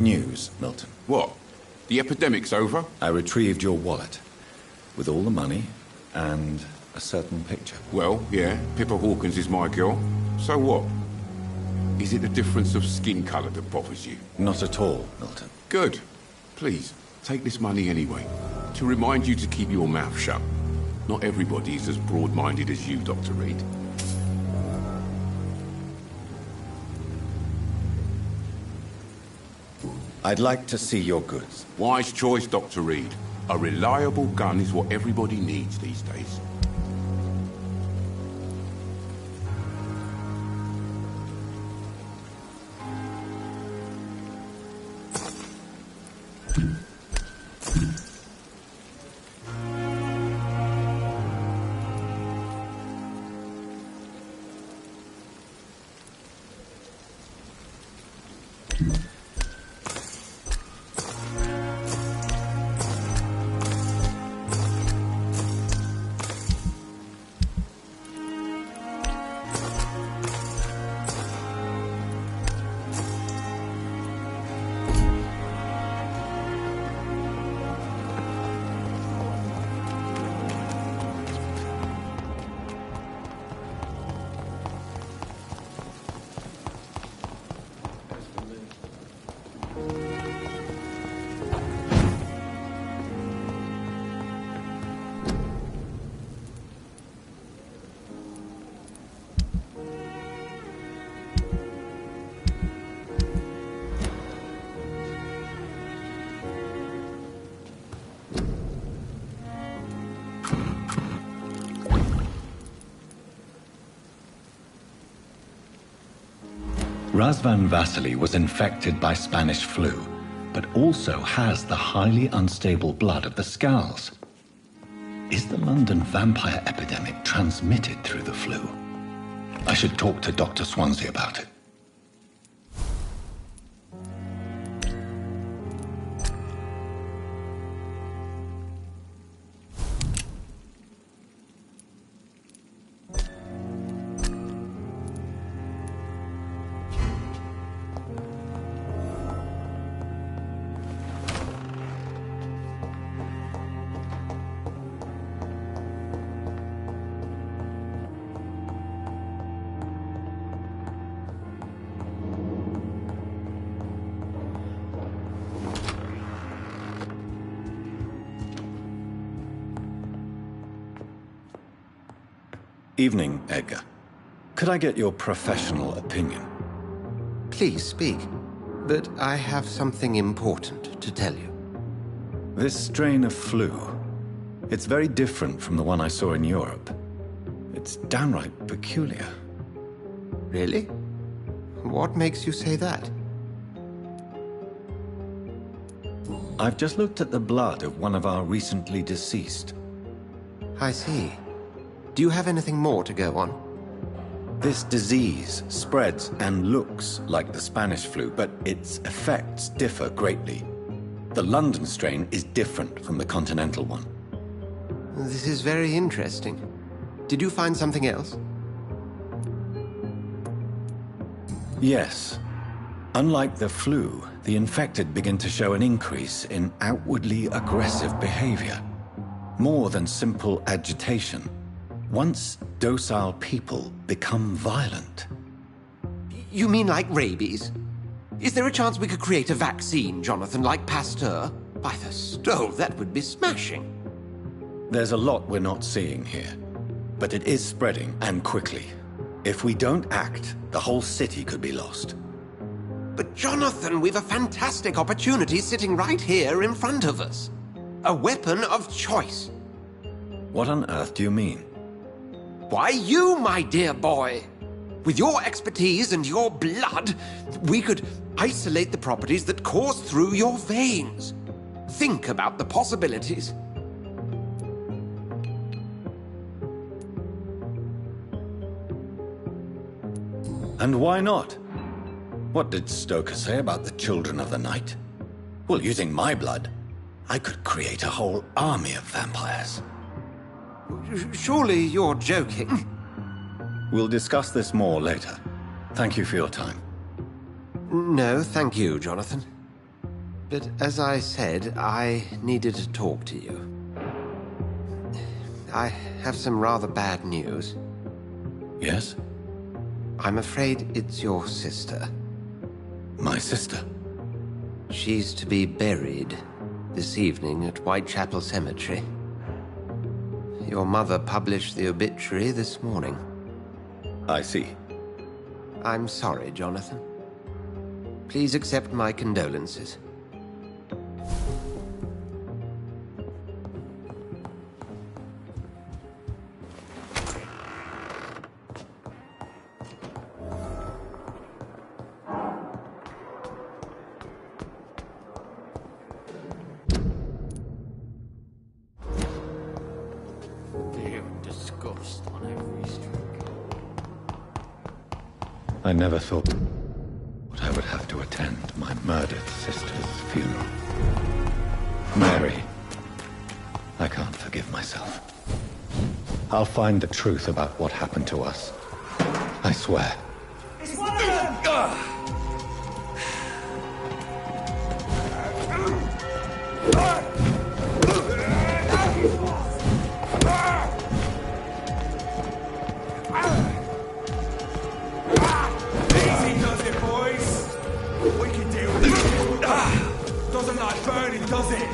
News, Milton. What? The epidemic's over? I retrieved your wallet. With all the money and a certain picture. Well, yeah, Pippa Hawkins is my girl. So what? Is it the difference of skin colour that bothers you? Not at all, Milton. Good. Please, take this money anyway. To remind you to keep your mouth shut. Not everybody's as broad-minded as you, Dr. Reed. I'd like to see your goods. Wise choice, Dr. Reed. A reliable gun is what everybody needs these days. Razvan Vasily was infected by Spanish flu, but also has the highly unstable blood of the Scowls. Is the London vampire epidemic transmitted through the flu? I should talk to Dr. Swansea about it. Evening, Edgar. Could I get your professional opinion? Please speak, but I have something important to tell you. This strain of flu, it's very different from the one I saw in Europe. It's downright peculiar. Really? What makes you say that? I've just looked at the blood of one of our recently deceased. I see. Do you have anything more to go on? This disease spreads and looks like the Spanish flu, but its effects differ greatly. The London strain is different from the continental one. This is very interesting. Did you find something else? Yes. Unlike the flu, the infected begin to show an increase in outwardly aggressive behavior. More than simple agitation. Once docile people become violent. You mean like rabies? Is there a chance we could create a vaccine, Jonathan, like Pasteur? By the stove, that would be smashing. There's a lot we're not seeing here. But it is spreading, and quickly. If we don't act, the whole city could be lost. But Jonathan, we've a fantastic opportunity sitting right here in front of us. A weapon of choice. What on earth do you mean? Why, you, my dear boy. With your expertise and your blood, we could isolate the properties that course through your veins. Think about the possibilities. And why not? What did Stoker say about the children of the night? Well, using my blood, I could create a whole army of vampires. Surely you're joking. We'll discuss this more later. Thank you for your time. No, thank you, Jonathan. But as I said, I needed to talk to you. I have some rather bad news. Yes? I'm afraid it's your sister. My sister? She's to be buried this evening at Whitechapel Cemetery. Your mother published the obituary this morning. I see. I'm sorry, Jonathan. Please accept my condolences. I never thought I would have to attend my murdered sister's funeral. Mary, I can't forgive myself. I'll find the truth about what happened to us. I swear. It's one of them! Easy does it, boys. We can deal with it. Doesn't like burning, does it?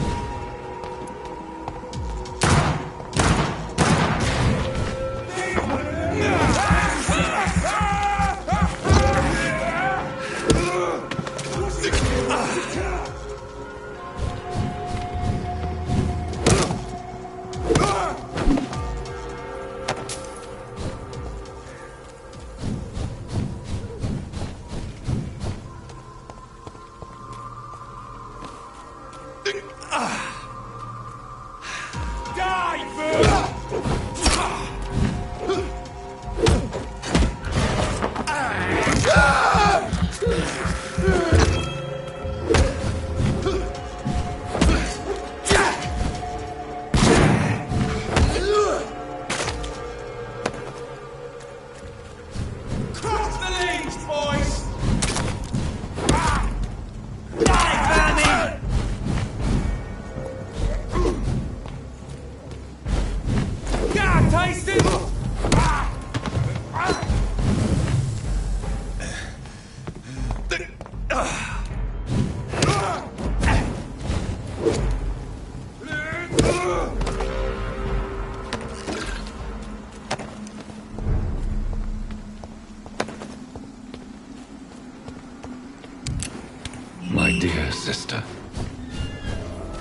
My dear sister,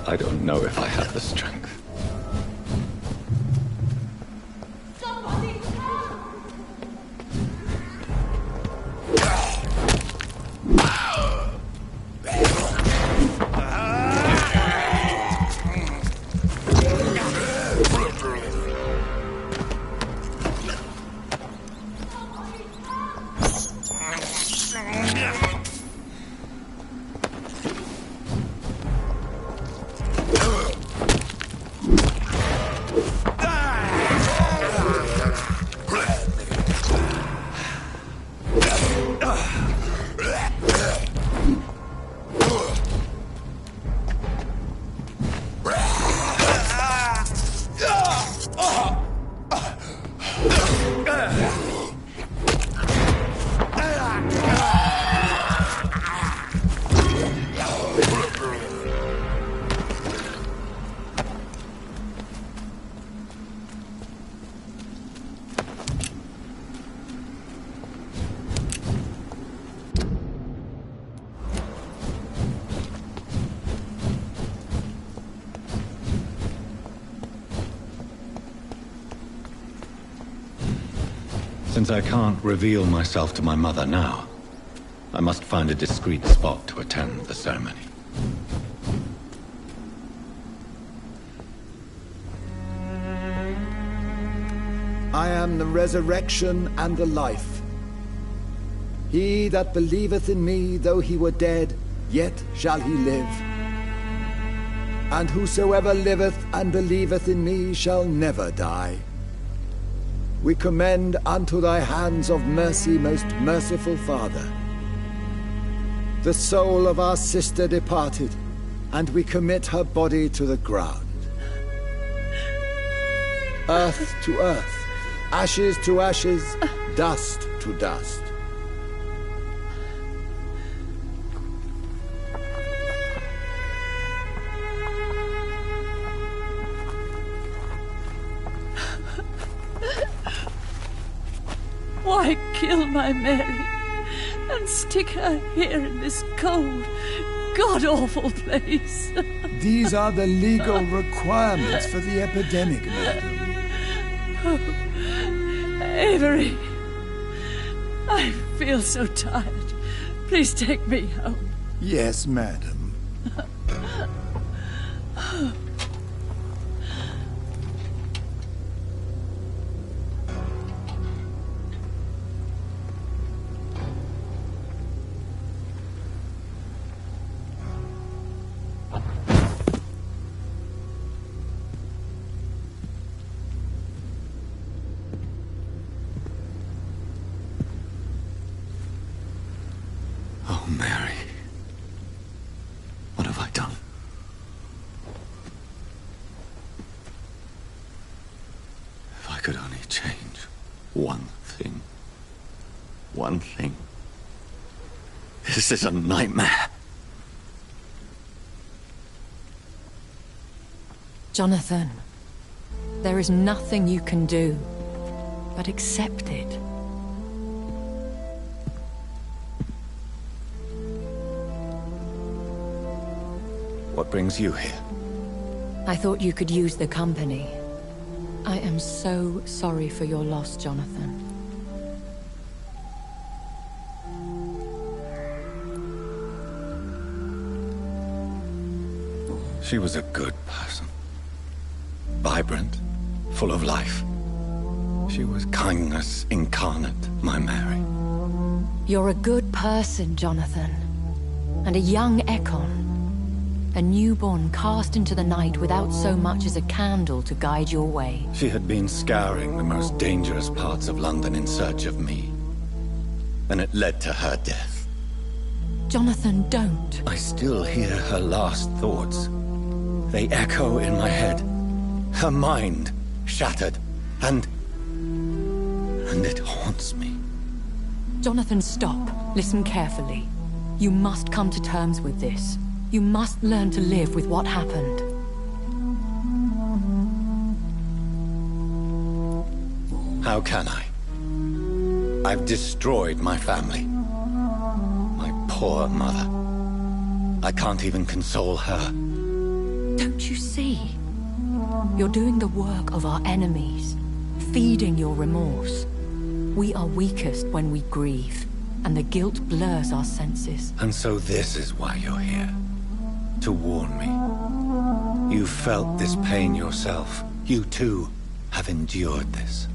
I don't know if I have the strength. Somebody come! Since I can't reveal myself to my mother now, I must find a discreet spot to attend the ceremony. I am the resurrection and the life. He that believeth in me, though he were dead, yet shall he live. And whosoever liveth and believeth in me shall never die. We commend unto thy hands of mercy, most merciful Father, the soul of our sister departed, and we commit her body to the ground. Earth to earth, ashes to ashes, dust to dust. Why kill my Mary and stick her here in this cold, god-awful place? These are the legal requirements for the epidemic, madam. Oh, Avery, I feel so tired. Please take me home. Yes, madam. Oh, Mary. What have I done? If I could only change one thing. One thing. This is a nightmare. Jonathan, there is nothing you can do but accept it. What brings you here? I thought you could use the company. I am so sorry for your loss, Jonathan. She was a good person. Vibrant, full of life. She was kindness incarnate, my Mary. You're a good person, Jonathan. And a young Ekon. A newborn cast into the night without so much as a candle to guide your way. She had been scouring the most dangerous parts of London in search of me. And it led to her death. Jonathan, don't. I still hear her last thoughts. They echo in my head. Her mind shattered, and it haunts me. Jonathan, stop. Listen carefully. You must come to terms with this. You must learn to live with what happened. How can I? I've destroyed my family. My poor mother. I can't even console her. Don't you see? You're doing the work of our enemies, feeding your remorse. We are weakest when we grieve, and the guilt blurs our senses. And so this is why you're here. To warn me. You felt this pain yourself. You too have endured this.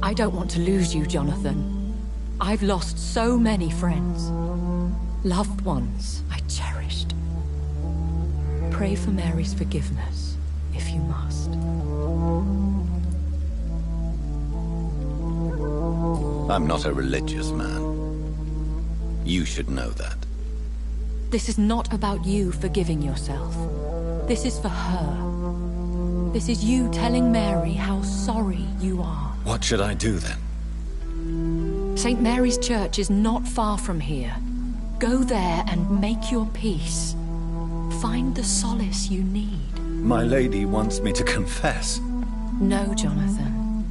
I don't want to lose you, Jonathan. I've lost so many friends. Loved ones I cherished. Pray for Mary's forgiveness, if you must. I'm not a religious man. You should know that. This is not about you forgiving yourself. This is for her. This is you telling Mary how sorry you are. What should I do then? St. Mary's Church is not far from here. Go there and make your peace. Find the solace you need. My lady wants me to confess. No, Jonathan.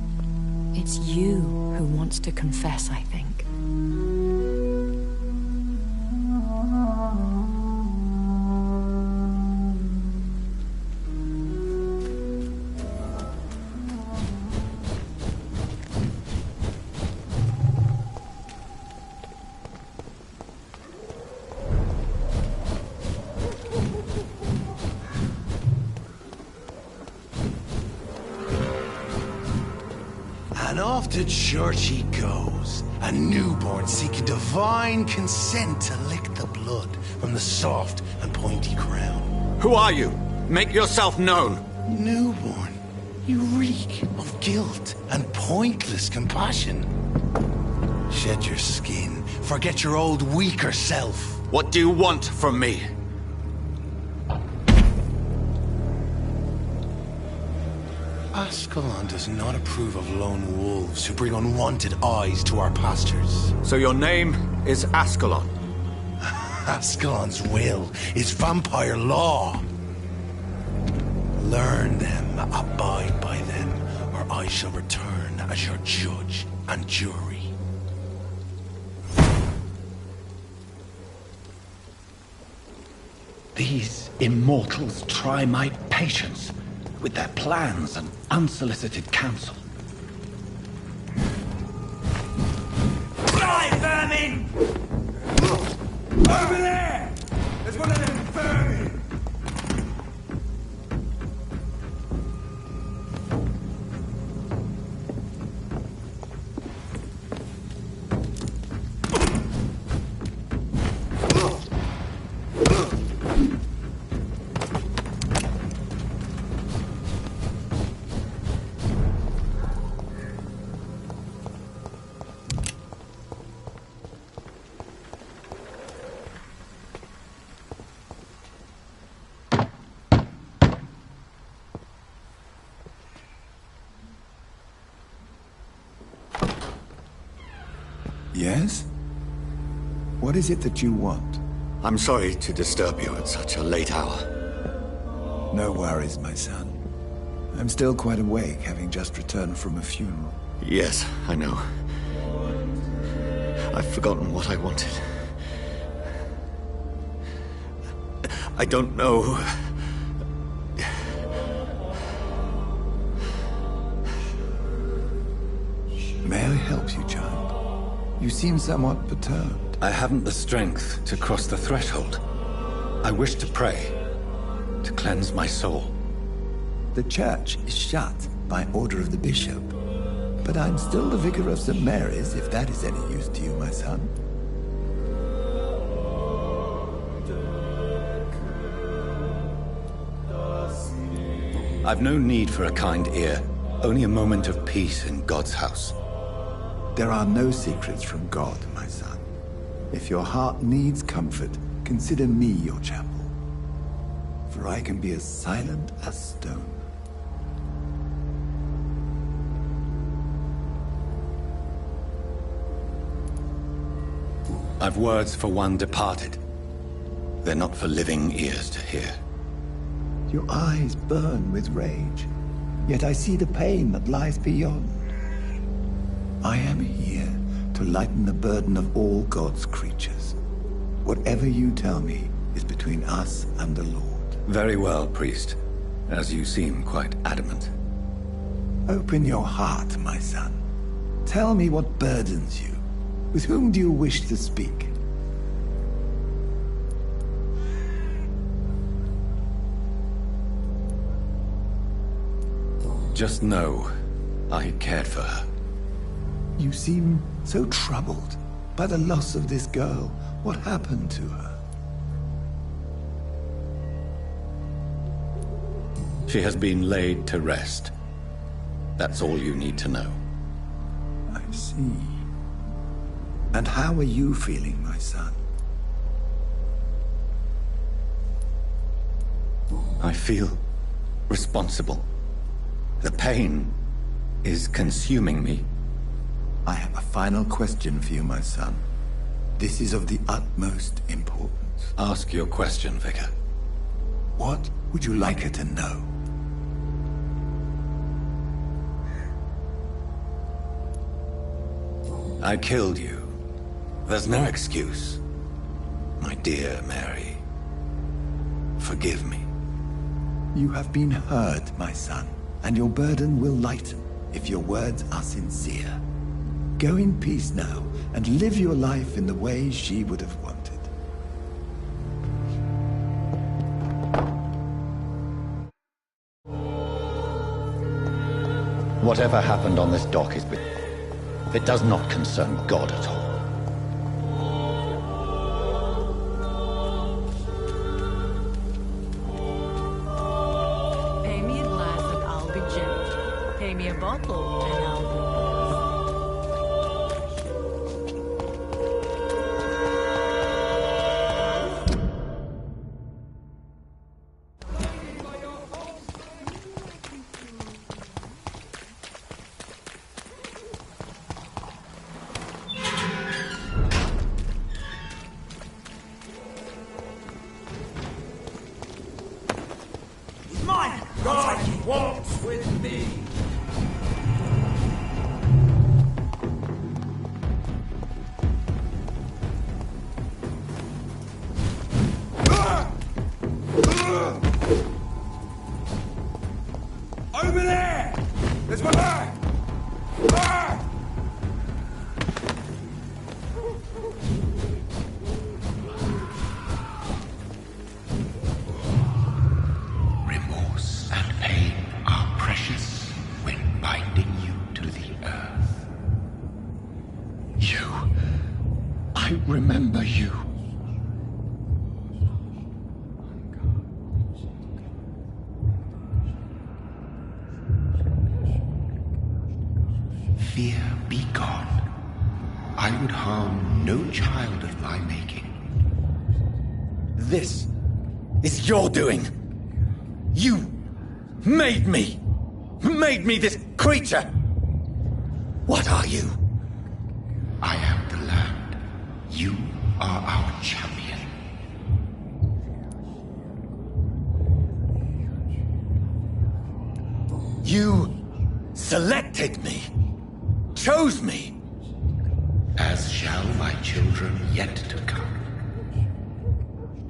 It's you who wants to confess, I think. And off to church he goes, a newborn seeking divine consent to lick the blood from the soft and pointy crown. Who are you? Make yourself known. Newborn, you reek of guilt and pointless compassion. Shed your skin, forget your old weaker self. What do you want from me? Ascalon does not approve of lone wolves who bring unwanted eyes to our pastures. So your name is Ascalon? Ascalon's will is vampire law. Learn them, abide by them, or I shall return as your judge and jury. These immortals try my patience with their plans and unsolicited counsel. Die, vermin! Over there! There's one of them vermin! Yes? What is it that you want? I'm sorry to disturb you at such a late hour. No worries, my son. I'm still quite awake, having just returned from a funeral. Yes, I know. I've forgotten what I wanted. I don't know. May I help you, child? You seem somewhat perturbed. I haven't the strength to cross the threshold. I wish to pray, to cleanse my soul. The church is shut by order of the bishop. But I'm still the vicar of St. Mary's, if that is any use to you, my son. I've no need for a kind ear, only a moment of peace in God's house. There are no secrets from God, my son. If your heart needs comfort, consider me your chapel. For I can be as silent as stone. I've words for one departed. They're not for living ears to hear. Your eyes burn with rage, yet I see the pain that lies beyond. I am here to lighten the burden of all God's creatures. Whatever you tell me is between us and the Lord. Very well, priest, as you seem quite adamant. Open your heart, my son. Tell me what burdens you. With whom do you wish to speak? Just know, I cared for her. You seem so troubled by the loss of this girl. What happened to her? She has been laid to rest. That's all you need to know. I see. And how are you feeling, my son? I feel responsible. The pain is consuming me. I have a final question for you, my son. This is of the utmost importance. Ask your question, Vicar. What would you like her to know? I killed you. There's no excuse. My dear Mary, forgive me. You have been heard, my son, and your burden will lighten if your words are sincere. Go in peace now, and live your life in the way she would have wanted. Whatever happened on this dock is it does not concern God at all. Pay me a glass and I'll be gentle. Pay me a bottle and I'll be night walks with me. Over there! There's one there! Remorse and pain are precious when binding you to the earth. You. I remember you. Fear be gone. I would harm no child of my making. This is your doing. You made me this creature. What are you? I am the land. You are our champion. You selected me. Chose me. As shall my children yet to come.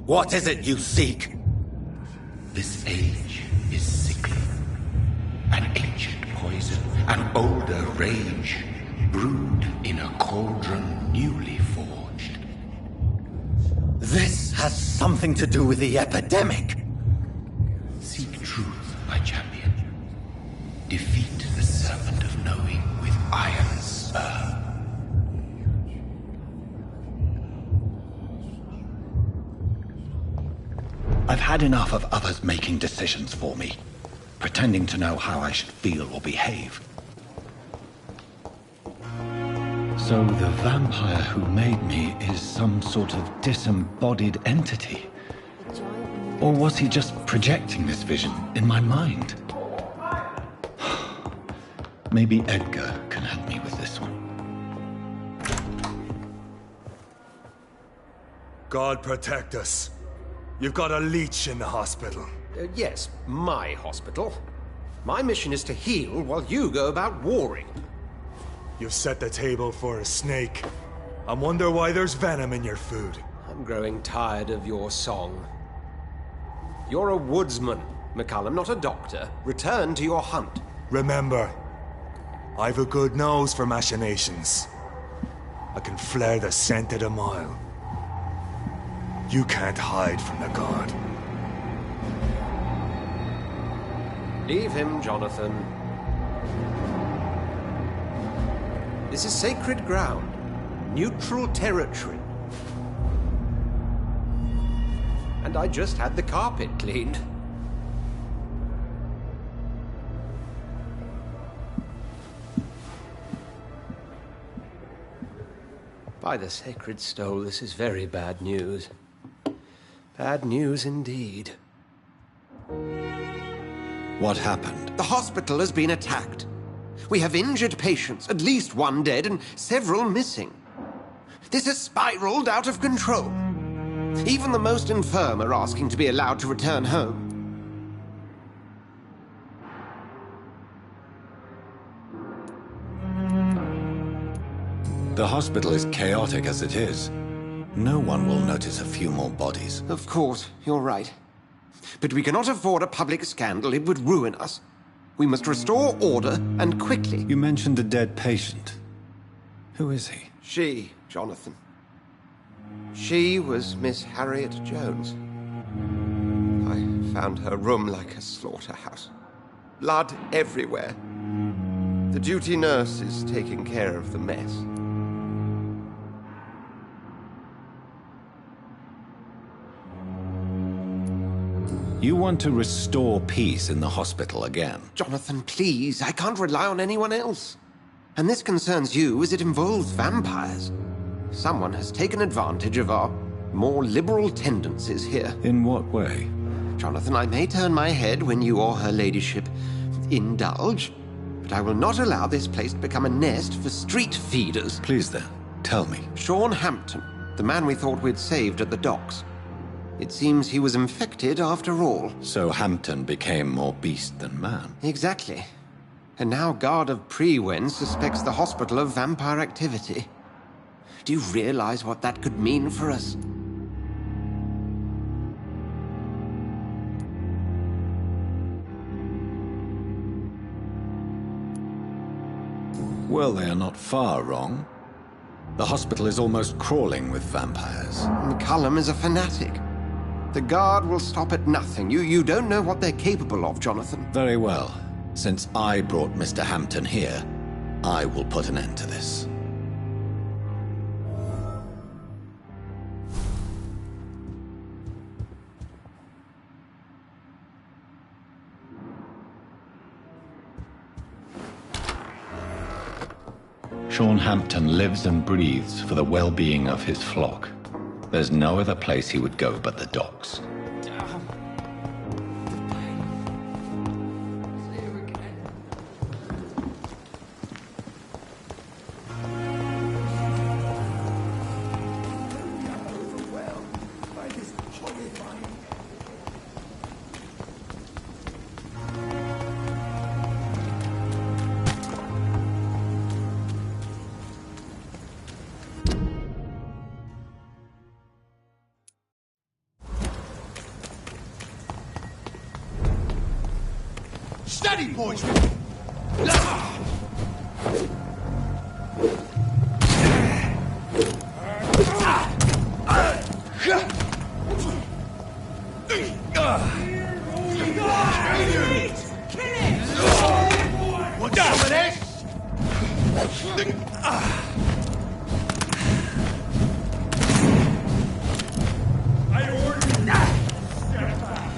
What is it you seek? This age is sickly. An ancient poison, an older rage, brewed in a cauldron newly forged. This has something to do with the epidemic. Seek truth, my champion. Defeat the serpent of knowing with iron spur. I've had enough of others making decisions for me, pretending to know how I should feel or behave. So the vampire who made me is some sort of disembodied entity? Or was he just projecting this vision in my mind? Maybe Edgar can help me with this one. God protect us. You've got a leech in the hospital. Yes, my hospital. My mission is to heal while you go about warring. You've set the table for a snake. I wonder why there's venom in your food. I'm growing tired of your song. You're a woodsman, McCallum, not a doctor. Return to your hunt. Remember, I've a good nose for machinations. I can flare the scent at a mile. You can't hide from the god. Leave him, Jonathan. This is sacred ground. Neutral territory. And I just had the carpet cleaned. By the sacred stole, this is very bad news. Bad news indeed. What happened? The hospital has been attacked. We have injured patients, at least one dead and several missing. This has spiraled out of control. Even the most infirm are asking to be allowed to return home. The hospital is chaotic as it is. No one will notice a few more bodies. Of course, you're right. But we cannot afford a public scandal. It would ruin us. We must restore order, and quickly. You mentioned a dead patient. Who is he? She, Jonathan. She was Miss Harriet Jones. I found her room like a slaughterhouse. Blood everywhere. The duty nurse is taking care of the mess. You want to restore peace in the hospital again? Jonathan, please. I can't rely on anyone else. And this concerns you as it involves vampires. Someone has taken advantage of our more liberal tendencies here. In what way? Jonathan, I may turn my head when you or her ladyship indulge, but I will not allow this place to become a nest for street feeders. Please then, tell me. Sean Hampton, the man we thought we'd saved at the docks. It seems he was infected after all. So Hampton became more beast than man. Exactly. And now Guard of Prewen suspects the hospital of vampire activity. Do you realize what that could mean for us? Well, they are not far wrong. The hospital is almost crawling with vampires. McCullum is a fanatic. The Guard will stop at nothing. You don't know what they're capable of, Jonathan. Very well. Since I brought Mr. Hampton here, I will put an end to this. Sean Hampton lives and breathes for the well-being of his flock. There's no other place he would go but the docks. Steady, boys! What's up with this? I ordered that! Step back!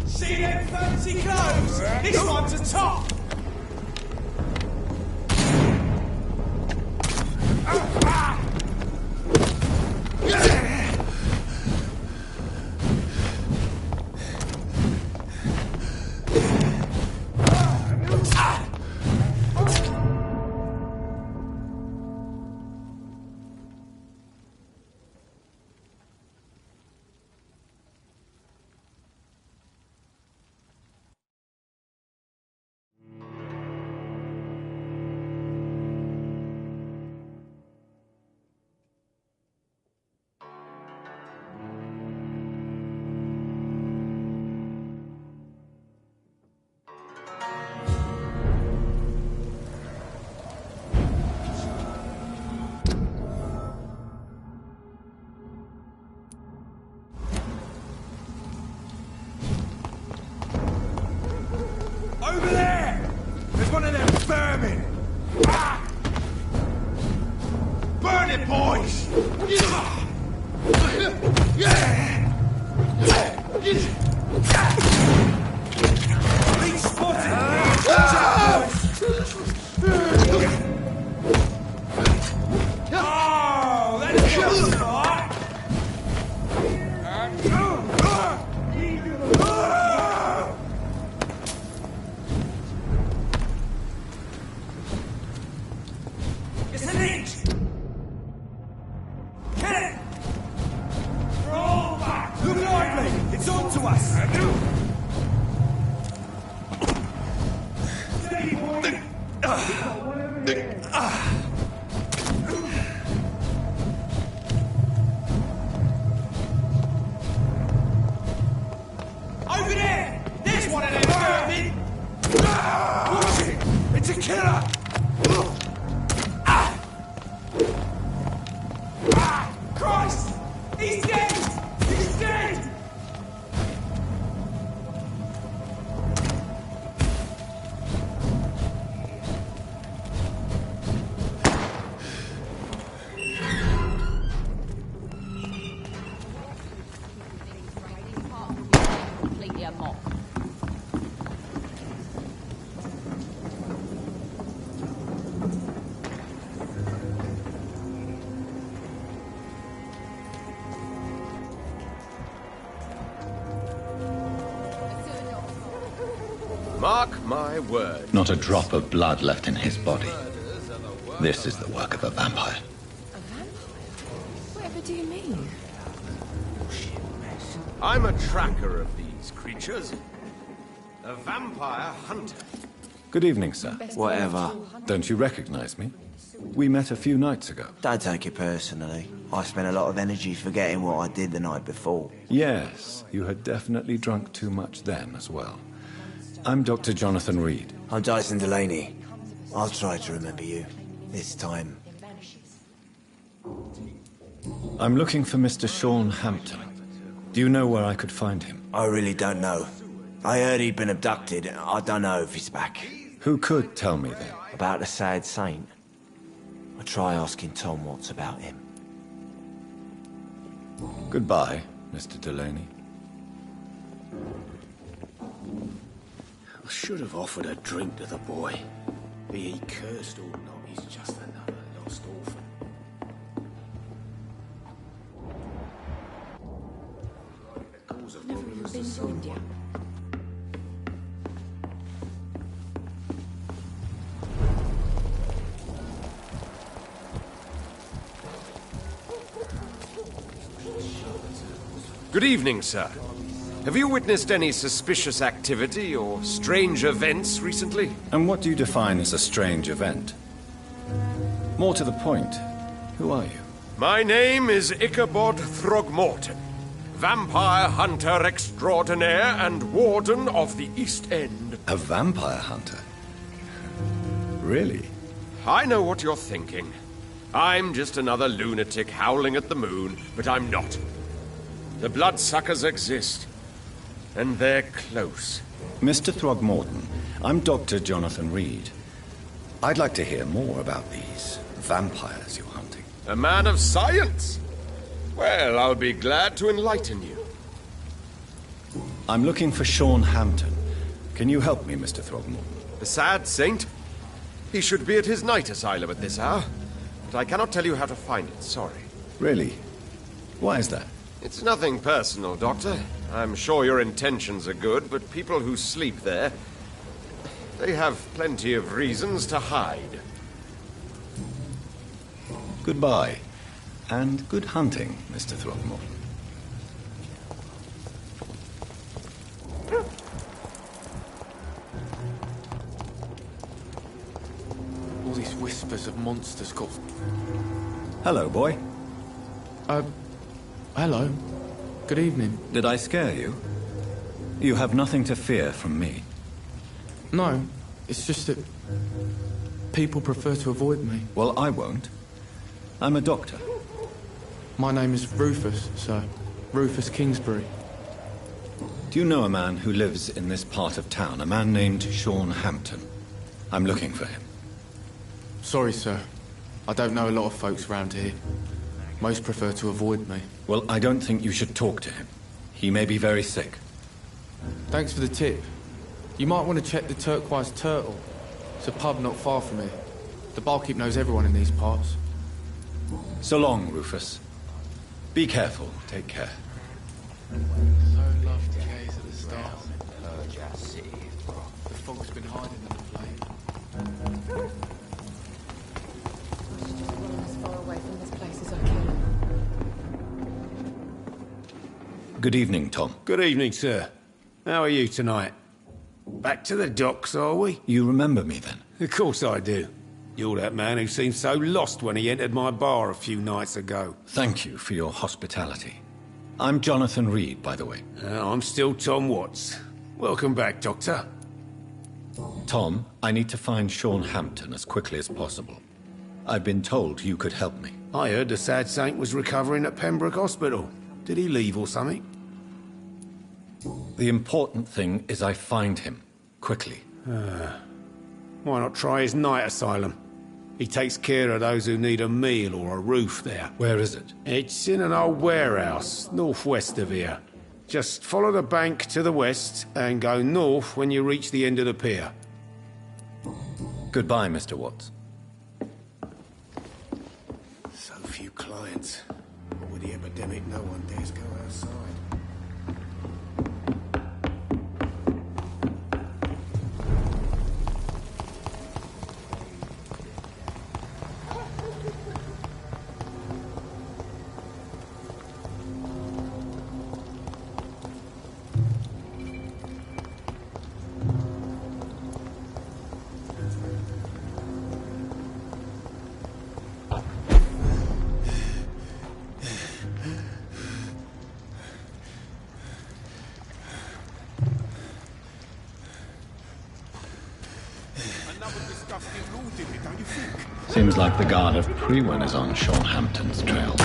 See them fancy clothes? This one's a top! Over there! There's one of them vermin! Ah! Burn it, boys! Leech spotted! Watch out, boys! Oh, that's just right! It's a leech! Kill it! We're all back! Look lively! It's on to us! Steady, boy! Over there! There's one of them vermin! Watch it! It's a killer! Christ! He's dead! He's dead! Completely a mock. Mark my word. Not a drop of blood left in his body. This is the work of a vampire. A vampire? Whatever do you mean? I'm a tracker of these creatures. A vampire hunter. Good evening, sir. Whatever. Don't you recognize me? We met a few nights ago. Don't take it personally. I spent a lot of energy forgetting what I did the night before. Yes, you had definitely drunk too much then as well. I'm Dr. Jonathan Reed. I'm Dyson Delaney. I'll try to remember you. This time. I'm looking for Mr. Sean Hampton. Do you know where I could find him? I really don't know. I heard he'd been abducted. I don't know if he's back. Who could tell me then? About the sad saint. I'll try asking Tom Watts about him. Goodbye, Mr. Delaney. I should have offered a drink to the boy. Be he cursed or not, he's just another lost orphan. Never even been to India. Good evening, sir. Have you witnessed any suspicious activity or strange events recently? And what do you define as a strange event? More to the point, who are you? My name is Ichabod Throgmorton, vampire hunter extraordinaire and warden of the East End. A vampire hunter? Really? I know what you're thinking. I'm just another lunatic howling at the moon, but I'm not. The bloodsuckers exist, and they're close. Mr. Throgmorton, I'm Dr. Jonathan Reed. I'd like to hear more about these vampires you're hunting. A man of science? Well, I'll be glad to enlighten you. I'm looking for Sean Hampton. Can you help me, Mr. Throgmorton? The sad saint? He should be at his night asylum at this hour, but I cannot tell you how to find it, sorry. Really? Why is that? It's nothing personal, Doctor. I'm sure your intentions are good, but people who sleep there, they have plenty of reasons to hide. Goodbye. And good hunting, Mr. Throgmorton. All these whispers of monsters got... Hello, boy. Hello. Good evening. Did I scare you? You have nothing to fear from me. No, it's just that people prefer to avoid me. Well, I won't. I'm a doctor. My name is Rufus, sir. Rufus Kingsbury. Do you know a man who lives in this part of town? A man named Sean Hampton. I'm looking for him. Sorry, sir. I don't know a lot of folks around here. Most prefer to avoid me. Well, I don't think you should talk to him. He may be very sick. Thanks for the tip. You might want to check the Turquoise Turtle. It's a pub not far from here. The barkeep knows everyone in these parts. So long, Rufus. Be careful. Take care. So love to gaze at the stars. The fog's been hiding in the flame. As far away from this place as I can. Good evening, Tom. Good evening, sir. How are you tonight? Back to the docks, are we? You remember me then? Of course I do. You're that man who seemed so lost when he entered my bar a few nights ago. Thank you for your hospitality. I'm Jonathan Reed, by the way. I'm still Tom Watts. Welcome back, Doctor. Tom, I need to find Sean Hampton as quickly as possible. I've been told you could help me. I heard the sad saint was recovering at Pembroke Hospital. Did he leave or something? The important thing is I find him, quickly. Why not try his night asylum? He takes care of those who need a meal or a roof there. Where is it? It's in an old warehouse, northwest of here. Just follow the bank to the west and go north when you reach the end of the pier. Goodbye, Mr. Watts. So few clients. With the epidemic, no one dares go outside. Seems like the guard of Prewen is on Sean Hampton's trail.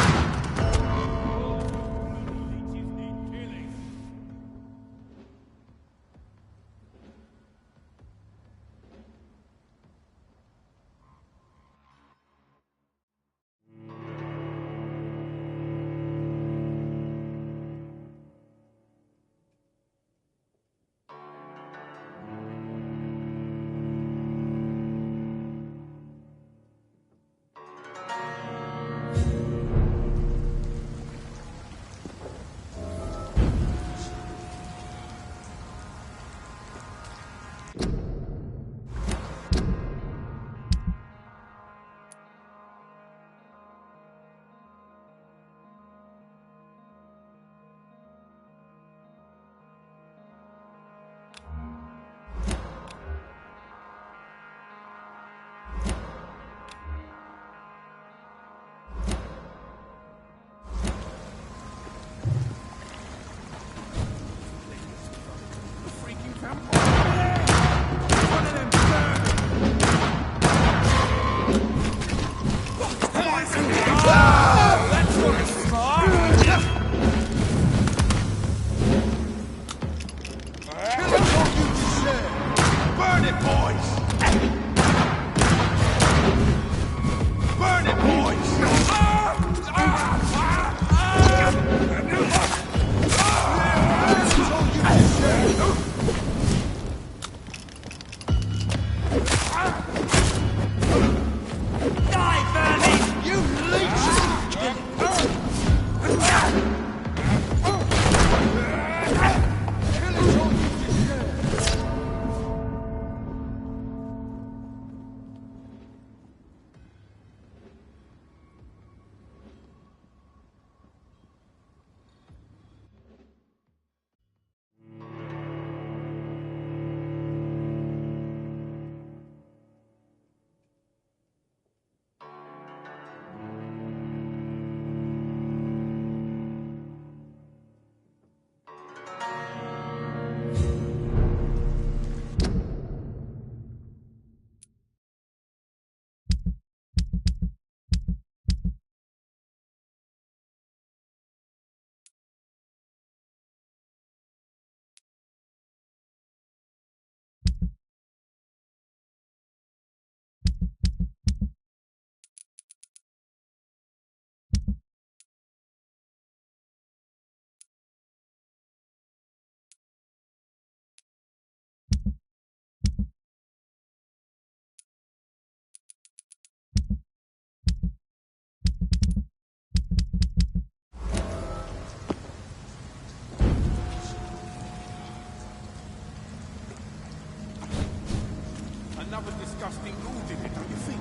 Another disgusting rule, did it, don't you think?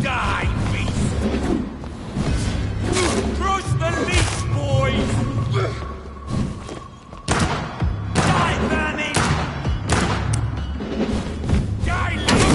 Die, beast! Crush the leech, boys! Die, vermin! Die, leech!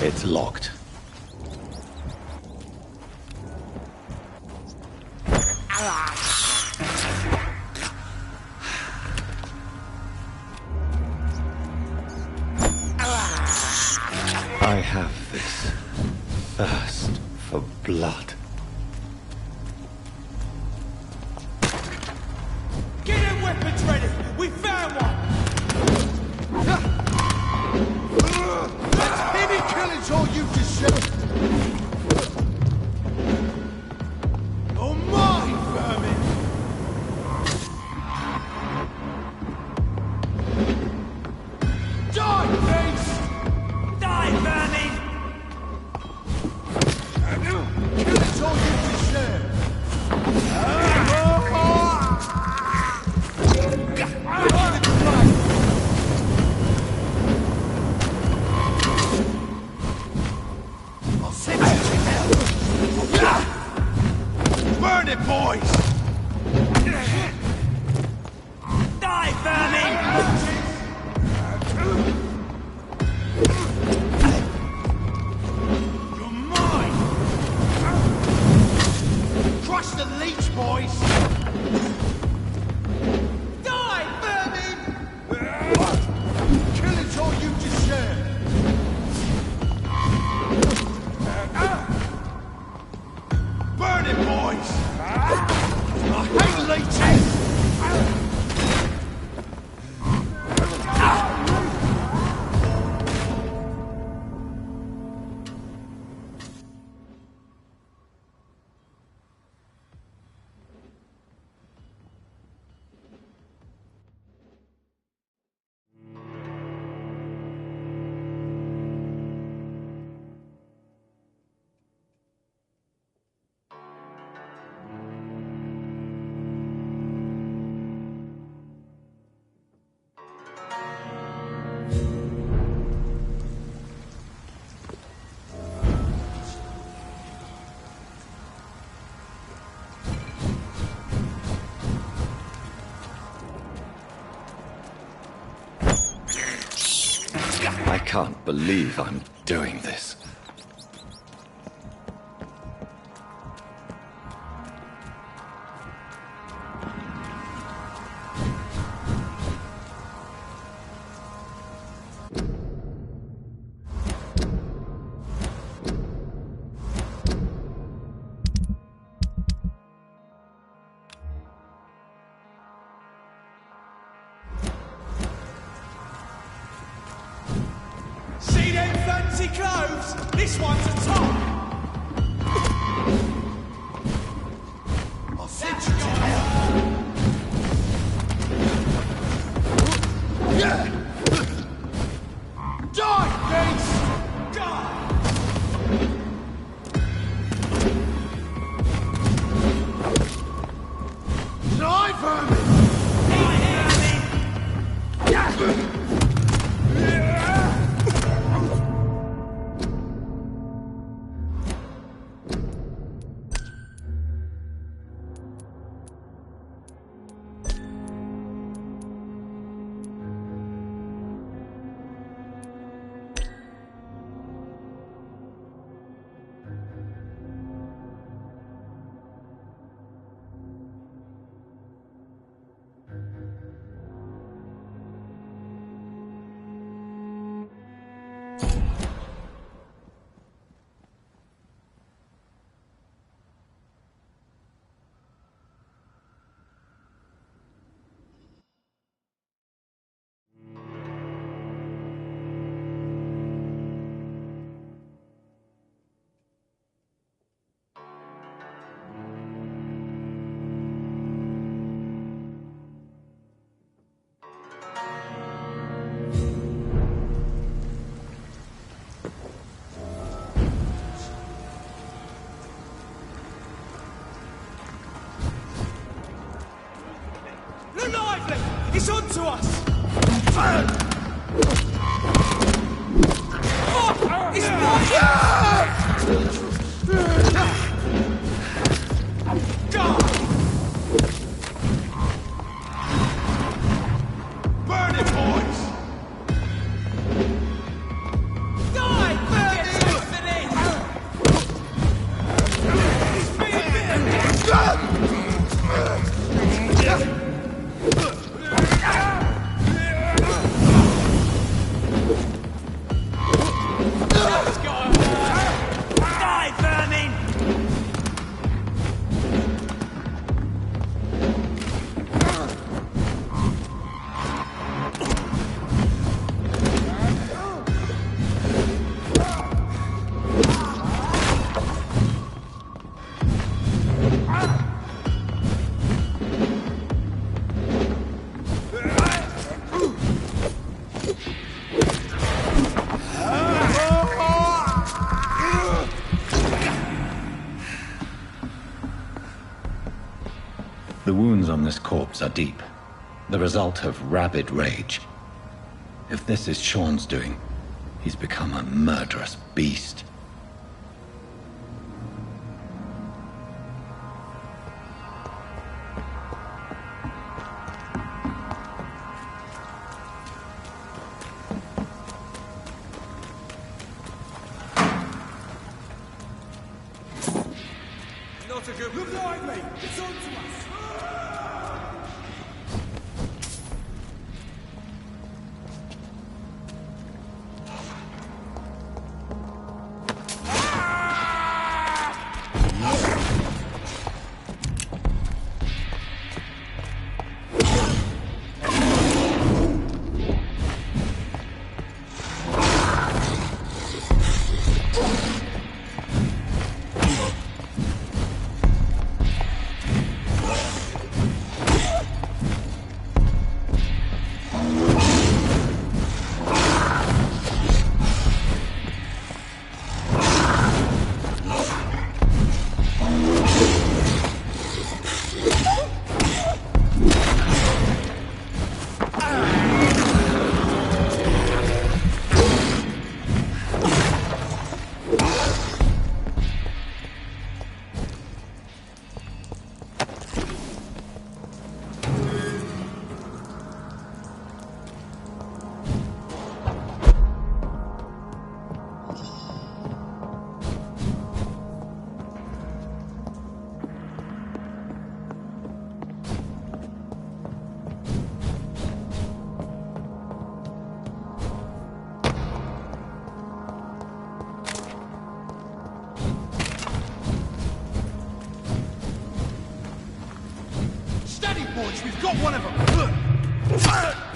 It's locked. I have this thirst for blood. Get him, weapons! I can't believe I'm doing this. See them fancy clothes? This one's a top. I'll send you to hell. Yeah. Die, beast! Die! Die, vermin! Die, vermin! It's on to us! Oh, it's burn it, boys! Die, burn it, Anthony! It's being The wounds on this corpse are deep, the result of rabid rage. If this is Sean's doing, he's become a murderous beast. Not a good... Look lively! It's on to us! Watch, we've got one of them!